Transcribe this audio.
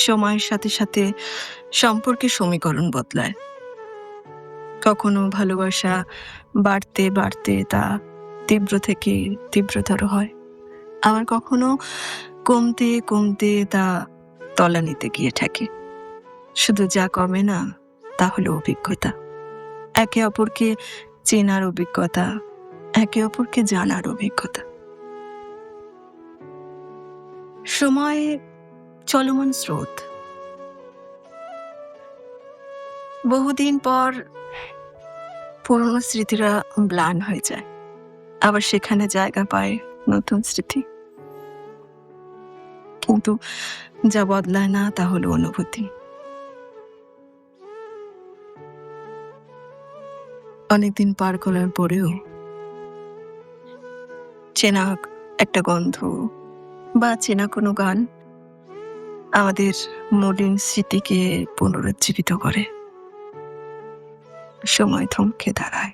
সময়ের সাথে সাথে সম্পর্কের সমীকরণ বদলায়। কখনো ভালোবাসা বাড়তে বাড়তে তা তীব্র থেকে তীব্রতর হয়, আবার কখনো কমতে কমতে তা তলানিতে গিয়ে ঠেকে। শুধু যা কমে না তা হলো অভিজ্ঞতা, একে অপরকে চেনার অভিজ্ঞতা, একে অপরকে জানার অভিজ্ঞতা। সময় চলমান স্রোত। বহুদিন পর পুরনো স্মৃতিরা ম্লান হয়ে যায়, আবার সেখানে জায়গা পায় নতুন স্মৃতি। কিন্তু যা বদলায় না তা হলো অনুভূতি। অনেকদিন পার করার পরেও চেনা একটা গন্ধ বা চেনা কোনো গান আমাদের মলিন স্মৃতিকে পুনরুজ্জীবিত করে। সময় থমকে দাঁড়ায়।